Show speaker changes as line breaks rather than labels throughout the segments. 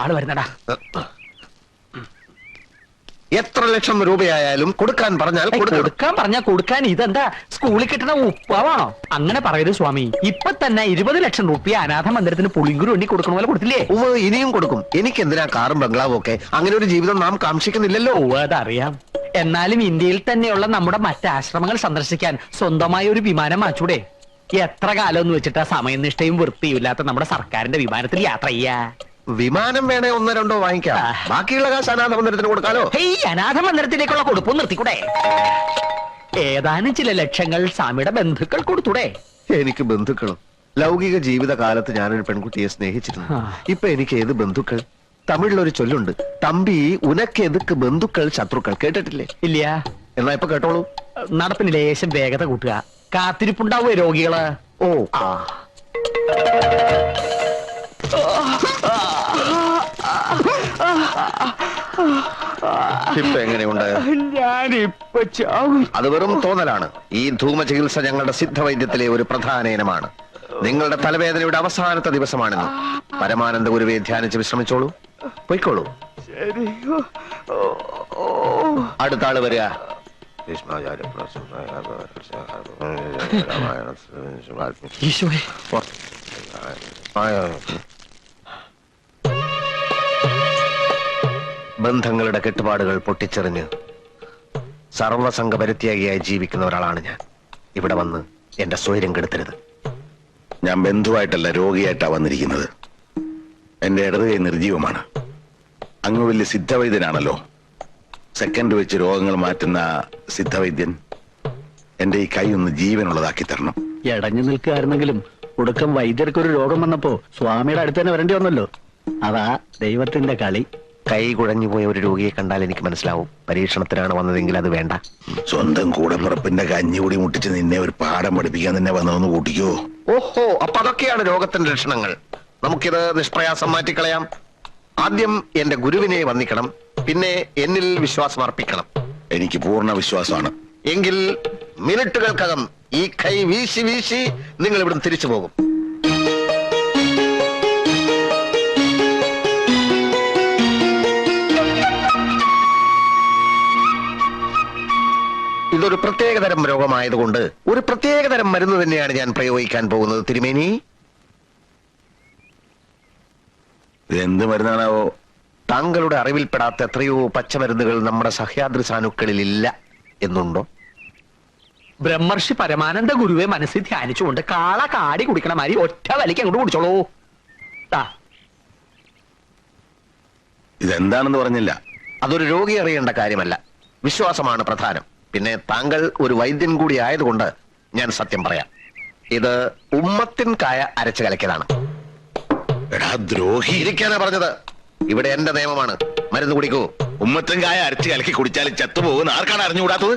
ആള് വരുന്നടാ.
എത്ര ലക്ഷം രൂപയായാലും കൊടുക്കാൻ പറഞ്ഞാൽ
കൊടുക്കാൻ ഇതെന്താ സ്കൂളിൽ കിട്ടുന്ന ഉപ്പാവാണോ? അങ്ങനെ പറയരുത് സ്വാമി. ഇപ്പൊ തന്നെ 20 ലക്ഷം രൂപ അനാഥ മന്ദിരത്തിന് പുളിങ്കുരു വേണ്ടി കൊടുക്കണ പോലെ കൊടുത്തില്ലേ?
ഇനിയും കൊടുക്കും. എനിക്ക് എന്തിനാ കാറും ബംഗ്ലാവും ഒക്കെ? അങ്ങനെ ഒരു ജീവിതം നാം കാക്ഷിക്കുന്നില്ലല്ലോ.
അതറിയാം. എന്നാലും ഇന്ത്യയിൽ തന്നെയുള്ള നമ്മുടെ മറ്റ് ആശ്രമങ്ങൾ സന്ദർശിക്കാൻ സ്വന്തമായ ഒരു വിമാനം വാങ്ങിച്ചൂടെ? എത്ര കാലം എന്ന് വെച്ചിട്ടാ സമയനിഷ്ഠയും വൃത്തിയില്ലാത്ത നമ്മുടെ സർക്കാരിന്റെ വിമാനത്തിൽ യാത്ര ചെയ്യാ?
വിമാനം വേണേ 1-2 വാങ്ങിക്കാം. ബാക്കിയുള്ള കാശ് അനാഥ മന്ദിരത്തിന് കൊടുക്കാലോ.
അനാഥ മന്ദിരത്തിലേക്കുള്ള കൊടുപ്പും നിർത്തിക്കൂടെ? ഏതാനും ചില ലക്ഷങ്ങൾ സ്വാമിയുടെ ബന്ധുക്കൾ കൊടുത്തൂടെ?
എനിക്ക് ബന്ധുക്കളും. ലൗകിക ജീവിത കാലത്ത് ഞാനൊരു പെൺകുട്ടിയെ സ്നേഹിച്ചിരുന്നു. ഇപ്പൊ എനിക്ക് ഏത് ബന്ധുക്കൾ? തമിഴിലൊരു ചൊല്ലുണ്ട്, തമ്പി ഉനക്ക് എതുക്ക് ബന്ധുക്കൾ ശത്രുക്കൾ. കേട്ടിട്ടില്ലേ?
ഇല്ല.
എന്നാ ഇപ്പൊ കേട്ടോളൂ.
നടപ്പിന് ലേശം വേഗത കൂട്ടുക. കാത്തിരിപ്പുണ്ടാവോ രോഗികള്?
ഇപ്പൊ എങ്ങനെയുണ്ട്?
ഞാനിപ്പോ ചാവും.
അത് വെറും തോന്നലാണ്. ഈ ധൂമ ചികിത്സ ഞങ്ങളുടെ സിദ്ധവൈദ്യത്തിലെ ഒരു പ്രധാന ഇനമാണ്. നിങ്ങളുടെ തലവേദനയുടെ അവസാനത്തെ ദിവസമാണെന്ന് പരമാനന്ദ ഗുരുവെ ധ്യാനിച്ച് വിശ്രമിച്ചോളൂ. പൊയ്ക്കോളൂ. അടുത്ത ആള് വരിക. ബന്ധങ്ങളുടെ കെട്ടുപാടുകൾ പൊട്ടിച്ചെറിഞ്ഞ് സർവസംഘ പരിത്യാഗിയായി ജീവിക്കുന്ന ഒരാളാണ് ഞാൻ. ഇവിടെ വന്ന് എന്റെ സ്വൈര്യം കെടുത്തരുത്.
ഞാൻ ബന്ധുവായിട്ടല്ല, രോഗിയായിട്ടാ വന്നിരിക്കുന്നത്. എന്റെ ഇടത് കൈ നിർജീവമാണ്. അങ്ങ് വലിയ സിദ്ധവൈദ്യനാണല്ലോ. സെക്കൻഡ് വെച്ച് രോഗങ്ങൾ മാറ്റുന്ന സിദ്ധവൈദ്യൻ, എന്റെ ഈ കൈ ഒന്ന് ജീവനുള്ളതാക്കി തരണം.
ഇടഞ്ഞു നിൽക്കുകയായിരുന്നെങ്കിലും ഒടുക്കം വൈദ്യർക്കൊരു രോഗം വന്നപ്പോ സ്വാമിയുടെ അടുത്ത് തന്നെ വരേണ്ടി വന്നല്ലോ. അതാ ദൈവത്തിന്റെ കളി.
കൈ കുഴഞ്ഞുപോയ ഒരു രോഗിയെ കണ്ടാൽ എനിക്ക് മനസ്സിലാവും പരീക്ഷണത്തിനാണ് വന്നതെങ്കിൽ അത് വേണ്ട.
സ്വന്തം കൂടപ്പിറപ്പിന്റെ കഞ്ഞികൂടി മുട്ടിച്ച് നിന്നെ ഒരു പാഠം പഠിപ്പിക്കാൻ തന്നെ വന്നതെന്ന് കൂട്ടിക്കോ.
ഓഹോ, അപ്പൊ അതൊക്കെയാണ് രോഗത്തിന്റെ ലക്ഷണങ്ങൾ. നമുക്കിത് നിഷ്പ്രയാസം മാറ്റിക്കളയാം. ആദ്യം എന്റെ ഗുരുവിനെ വന്ദിക്കണം, പിന്നെ എന്നിൽ വിശ്വാസം അർപ്പിക്കണം.
എനിക്ക് പൂർണ്ണ വിശ്വാസമാണ്.
എങ്കിൽ മിനിറ്റുകൾക്കകം ഈ കൈ വീശി വീശി നിങ്ങൾ ഇവിടുന്ന് തിരിച്ചു പോകും. ഇതൊരു പ്രത്യേകതരം രോഗമായതുകൊണ്ട് ഒരു പ്രത്യേകതരം മരുന്ന് തന്നെയാണ് ഞാൻ പ്രയോഗിക്കാൻ പോകുന്നത്. തിരുമേനി,
എന്ത് മരുന്നാണാവോ?
താങ്കളുടെ അറിവിൽപ്പെടാത്ത എത്രയോ പച്ചമരുന്നുകൾ നമ്മുടെ സഹ്യാദ്രി സാനുക്കളിൽ ഇല്ല എന്നുണ്ടോ?
ബ്രഹ്മർഷി പരമാനന്ദ ഗുരുവെ മനസ്സിൽ ധ്യാനിച്ചുകൊണ്ട് കാള കാടി കുടിക്കണ മാതിരി ഒറ്റ വലിക്ക് അങ്ങോട്ട് കുടിച്ചോളൂ.
ഇതെന്താണെന്ന് പറഞ്ഞില്ല.
അതൊരു രോഗി അറിയേണ്ട കാര്യമല്ല. വിശ്വാസമാണ് പ്രധാനം. പിന്നെ താങ്കൾ ഒരു വൈദ്യൻ കൂടി ആയതുകൊണ്ട് ഞാൻ സത്യം പറയാം. ഇത് ഉമ്മത്തിൻ കായ അരച്ചു കലക്കിയതാണ്.
എടാ ദ്രോഹി,
ഇരിക്കാനാ പറഞ്ഞത്. ഇവിടെ എന്റെ നിയമമാണ്. മരുന്ന് കുടിക്കൂ.
ഉമ്മത്തിൻകായ അരച്ച് കലക്കി കുടിച്ചാലും ചത്തുപോകുന്ന ആർക്കാണ് അറിഞ്ഞുകൂടാത്തത്?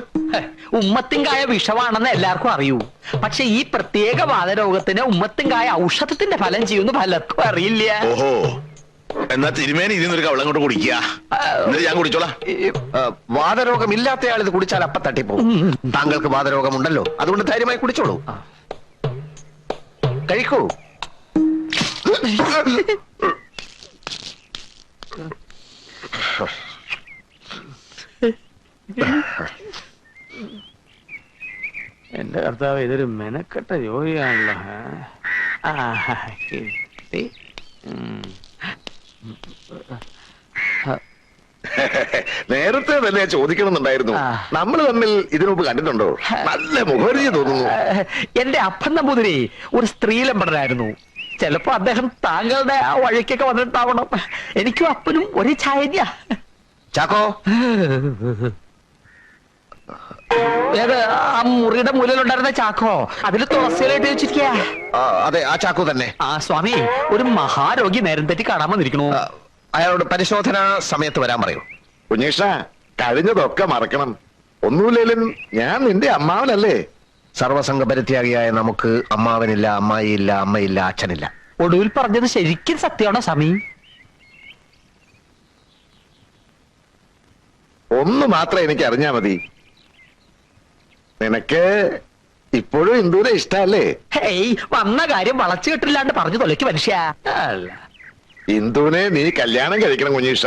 ഉമ്മത്തിൻകായ വിഷമാണെന്ന് എല്ലാവർക്കും അറിയൂ. പക്ഷെ ഈ പ്രത്യേക വാതരോഗത്തിന് ഉമ്മത്തിൻകായ ഔഷധത്തിന്റെ ഫലം ചെയ്യുന്ന പലർക്കും അറിയില്ല.
ഓഹോ, എന്നാ തിരുമേനി ഇതിന്നൊരു കവളം കൊണ്ട് കുടിക്കുക. എന്നിട്ട് ഞാൻ കുടിച്ചോളാം.
വാതരോഗം ഇല്ലാത്തയാൾ ഇത് കുടിച്ചാൽ അപ്പ തട്ടിപ്പോകും. താങ്കൾക്ക് വാതരോഗമുണ്ടല്ലോ, അതുകൊണ്ട് ധൈര്യമായി കുടിച്ചോളൂ. കഴിക്കൂ.
എന്റെ കർത്താവ്, ഇതൊരു മെനക്കെട്ട ജോലിയാണല്ലോ.
നേരത്തെ തന്നെ ചോദിക്കണമെന്നുണ്ടായിരുന്നു. നമ്മൾ തമ്മിൽ ഇതിനുമുമ്പ് കണ്ടിട്ടുണ്ടോ? നല്ല മുഖപരിചയം തോന്നുന്നു.
എന്റെ അപ്പൻ നമ്പൂതിരി ഒരു സ്ത്രീലമ്പടനായിരുന്നു. ചിലപ്പോ അദ്ദേഹം താങ്കളുടെ ആ വഴിക്കൊക്കെ വന്നിട്ടാവണം. എനിക്കും അപ്പനും ഒരേ ചായന്യ.
ചാക്കോ,
ഏത് ആ മുറിയുടെ മൂലയിലുണ്ടായിരുന്ന ചാക്കോ? അതിൽ തുളസിയിലായിട്ട് വെച്ചിരിക്കുക.
അതെ, ആ ചാക്കോ തന്നെ.
ആ സ്വാമി, ഒരു മഹാരോഗി നേരം തെറ്റി കാണാൻ വന്നിരിക്കണു.
അയാളോട് പരിശോധന സമയത്ത് വരാൻ പറയൂ.
കുഞ്ഞീഷ, കഴിഞ്ഞതൊക്കെ മറക്കണം. ഒന്നുമില്ലേലും ഞാൻ നിന്റെ അമ്മാവനല്ലേ?
സർവസംഘ പരിത്യാഗിയായ നമുക്ക് അമ്മാവനില്ല, അമ്മായിയില്ല, അമ്മയില്ല, അച്ഛനില്ല.
ഒടുവിൽ പറഞ്ഞത് ശരിക്കും സത്യമാണോ സ്വാമി?
ഒന്ന് മാത്രം എനിക്ക് അറിഞ്ഞാ മതി. നിനക്ക് ഇപ്പോഴും ഇന്ദുവിനെ ഇഷ്ടല്ലേ?
ഹേയ്, വന്ന കാര്യം വളച്ചു കെട്ടില്ലാണ്ട് പറഞ്ഞു തൊലയ്ക്ക് മനുഷ്യ.
ഇന്ദുവിനെ നീ കല്യാണം കഴിക്കണം കുഞ്ഞീഷ.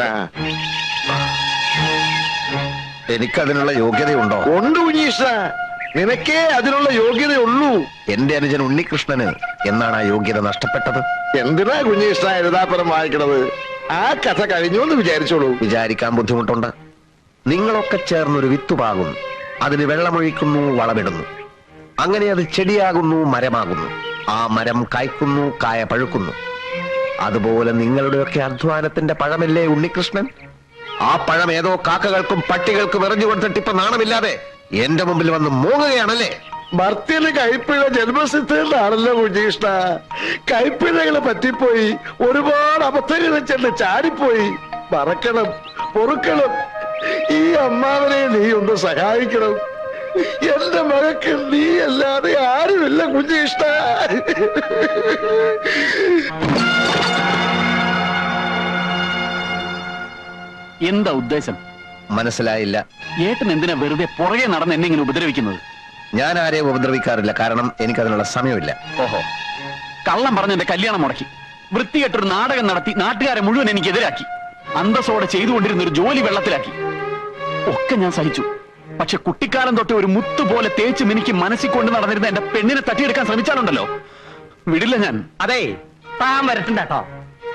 എനിക്കതിനുള്ള യോഗ്യതയുണ്ടോ?
ഉണ്ട് കുഞ്ഞീഷ, നിനക്കേ അതിനുള്ള യോഗ്യതയുള്ളൂ.
എന്റെ അനുജൻ ഉണ്ണികൃഷ്ണന് എന്നാണ് ആ യോഗ്യത നഷ്ടപ്പെട്ടത്?
എന്തിനാ കുഞ്ഞീഷ എഴുതാപ്പുറം വായിക്കണത്? ആ കഥ കഴിഞ്ഞു എന്ന് വിചാരിച്ചോളൂ.
വിചാരിക്കാൻ ബുദ്ധിമുട്ടുണ്ട്. നിങ്ങളൊക്കെ ചേർന്നൊരു വിത്തുപാകുന്നു, അതിന് വെള്ളമൊഴിക്കുന്നു, വളമിടുന്നു. അങ്ങനെ അത് ചെടിയാകുന്നു, മരമാകുന്നു. ആ മരം കായ്ക്കുന്നു, കായ പഴുക്കുന്നു. അതുപോലെ നിങ്ങളുടെയൊക്കെ അധ്വാനത്തിന്റെ പഴമല്ലേ ഉണ്ണികൃഷ്ണൻ? ആ പഴം ഏതോ കാക്കകൾക്കും പട്ടികൾക്കും എറിഞ്ഞു കൊടുത്തിട്ട് ഇപ്പൊ നാണമില്ലാതെ എന്റെ മുമ്പിൽ വന്ന് മൂങ്ങുകയാണല്ലേ?
ഭർത്തിന് കൈപ്പിഴ ജന്മസിദ്ധമാണല്ലോ കുഞ്ഞീഷ്ണ. കൈപ്പിഴകളെ പറ്റിപ്പോയി, ഒരുപാട് അബദ്ധങ്ങൾ ചെന്ന് ചാടിപ്പോയി. മറക്കണം, പൊറുക്കണം. ഈ അമ്മാവനെ നീ ഒന്ന് സഹായിക്കണം. എന്റെ മകൾക്ക് നീ അല്ലാതെ ആരുമില്ല കുഞ്ഞീഷ്ണ.
എന്താ ഉദ്ദേശം?
മനസ്സിലായില്ല.
ഏട്ടൻ എന്തിനാ വെറുതെ പുറകെ നടന്ന് എന്നെ ഇങ്ങനെ ഉപദ്രവിക്കുന്നത്?
ഞാൻ ആരെയും ഉപദ്രവിക്കാറില്ല, കാരണം എനിക്കതിനുള്ള സമയമില്ല.
ഓഹോ, കള്ളം പറഞ്ഞ് എന്റെ കല്യാണം മുടക്കി, വൃത്തികെട്ടൊരു നാടകം നടത്തി നാട്ടുകാരെ മുഴുവൻ എനിക്കെതിരാക്കി, അന്തസ്സോടെ ചെയ്തുകൊണ്ടിരുന്ന ഒരു ജോലി വെള്ളത്തിലാക്കി. ഒക്കെ ഞാൻ സഹിച്ചു. പക്ഷെ കുട്ടിക്കാലം തൊട്ട് ഒരു മുത്തു പോലെ തേച്ച് മിനിക്ക് മനസ്സിൽ കൊണ്ട് നടന്നിരുന്ന എന്റെ പെണ്ണിനെ തട്ടിയെടുക്കാൻ ശ്രമിച്ചാലുണ്ടല്ലോ, വിടില്ല ഞാൻ.
അതെ, താൻ വരട്ടുണ്ടോ?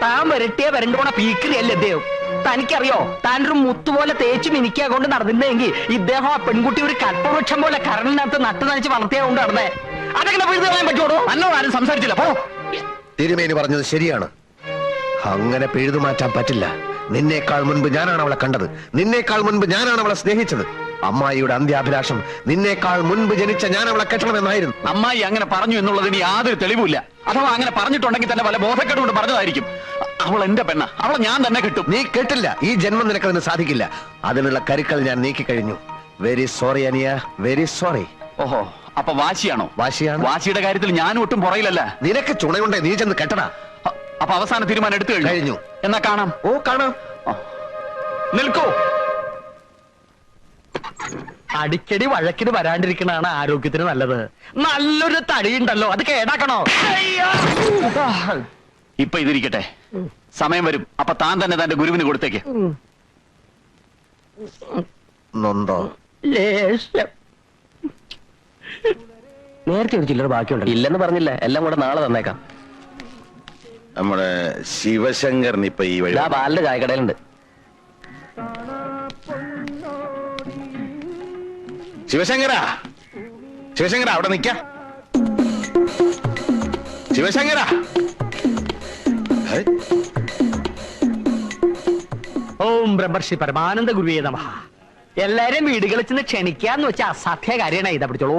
താൻ വരട്ടിയ വരണ്ടോണ പീക്കറിയല്ലേ ഇദ്ദേഹം. തനിക്കറിയോ, താനൊരു മുത്തുപോലെ തേച്ച് മിനിക്കാ കൊണ്ട് നടന്നിരുന്നെങ്കിൽ ഇദ്ദേഹം ആ പെൺകുട്ടി ഒരു കൽപ്പവൃക്ഷം പോലെ കരണിനകത്ത് നട്ടു നനച്ച് വളർത്തിയാ കൊണ്ട് നടന്നേ. അതെങ്ങനെ പിഴുതു കളയാൻ പറ്റുമോ?
എന്നോട് ആരും സംസാരിച്ചില്ല. പോ.
തിരുമേനി പറഞ്ഞത് ശരിയാണ്. അങ്ങനെ പിഴുതു മാറ്റാൻ പറ്റില്ല. നിന്നേക്കാൾ മുൻപ് ഞാനാണ് അവളെ കണ്ടത്. നിന്നേക്കാൾ മുൻപ് ഞാനാണ് അവളെ സ്നേഹിച്ചത്. അമ്മായിയുടെ അന്ത്യാഭിലാഷം നിന്നേക്കാൾ മുൻപ് ജനിച്ച ഞാൻ അവളെ കെട്ടണമെന്നായിരുന്നു.
അമ്മായി അങ്ങനെ പറഞ്ഞു എന്നുള്ളതിന് യാതൊരു തെളിവുമില്ല. അഥവാ അങ്ങനെ പറഞ്ഞിട്ടുണ്ടെങ്കിൽ തന്നെ വല്ല ബോധക്കെട്ടുകൊണ്ട് പറഞ്ഞതായിരിക്കും. അവൾ എന്റെ പെണ്ണ, അവളെ ഞാൻ തന്നെ കിട്ടും.
നീ കേട്ടില്ല. ഈ ജന്മം നിനക്കതിന് സാധിക്കില്ല. അതിനുള്ള കരുക്കൾ ഞാൻ നീക്കിക്കഴിഞ്ഞു. വെരി സോറി അനിയ, വെരി സോറി.
ഓഹോ, അപ്പൊ വാശിയാണോ?
വാശിയാണ്.
വാശിയുടെ കാര്യത്തിൽ ഞാൻ ഒട്ടും പുറയിലല്ല.
നിനക്ക് ചുണയുണ്ടേ, നീ ചെന്ന് കെട്ടടാ.
അപ്പൊ അവസാന തീരുമാനം എടുത്തു
കഴിഞ്ഞു.
എന്നാ കാണാം.
ഓ, കാണാം.
നിൽക്കൂ.
അടിക്കടി വഴക്കിന് വരാണ്ടിരിക്കണാണ് ആരോഗ്യത്തിന് നല്ലത്. നല്ലൊരു തടിയുണ്ടല്ലോ, അത് കേടാക്കണോ?
ഇപ്പൊ ഇതിരിക്കട്ടെ, സമയം വരും. അപ്പൊ താൻ തന്നെ തന്റെ ഗുരുവിന് കൊടുത്തേക്ക്.
നൊന്തോ?
ലേശം. നേരത്തെ ഒരു ചില്ലറ ബാക്കിയുണ്ട്. ഇല്ലെന്ന് പറഞ്ഞില്ല, എല്ലാം കൂടെ നാളെ തന്നേക്കാം.
നമ്മുടെ ശിവശങ്കറിന് ഇപ്പൊ ഈ വഴി
ബാലിന്റെ ചായക്കടയിലുണ്ട്.
ശിവശങ്കര, ശിവശങ്കര അവിടെ നിക്ക. ശിവശങ്കര,
ഓം ബ്രഹ്മർഷി പരമാനന്ദ ഗുരുവേ നമഃ. എല്ലാരെയും വീടുകളിൽ ചെന്ന് ക്ഷണിക്കാന്ന് വെച്ച അസാധ്യ കാര്യമാണ്. ഇതാ പിടിച്ചോളൂ.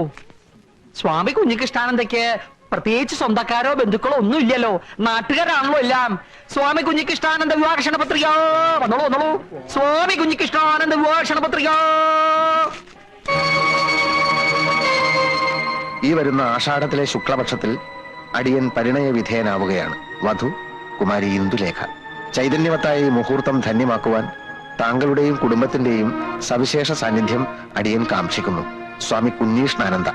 സ്വാമി കുഞ്ഞികൃഷ്ണാനന്ദയ്ക്ക് പ്രത്യേകിച്ച് സ്വന്തക്കാരോ ബന്ധുക്കളോ ഒന്നും ഇല്ലല്ലോ, നാട്ടുകാരാണല്ലോ എല്ലാം. സ്വാമി കുഞ്ഞികൃഷ്ണാനന്ദ വിവാഹ ക്ഷണപത്രിക. വന്നോളൂ വന്നോളൂ. സ്വാമി കുഞ്ഞികൃഷ്ണാനന്ദ വിവാഹ ക്ഷണപത്രിക.
ഈ വരുന്ന ആഷാഢത്തിലെ ശുക്ലപക്ഷത്തിൽ അടിയൻ പരിണയ വിധേയനാവുകയാണ്. വധു കുമാരി ഇന്ദുലേഖ. ചൈതന്യവത്തായ ഈ മുഹൂർത്തം ധന്യമാക്കുവാൻ താങ്കളുടെയും കുടുംബത്തിന്റെയും സവിശേഷ സാന്നിധ്യം അടിയൻ കാംക്ഷിക്കുന്നു. സ്വാമി കുഞ്ഞീഷ്ണാനന്ദ.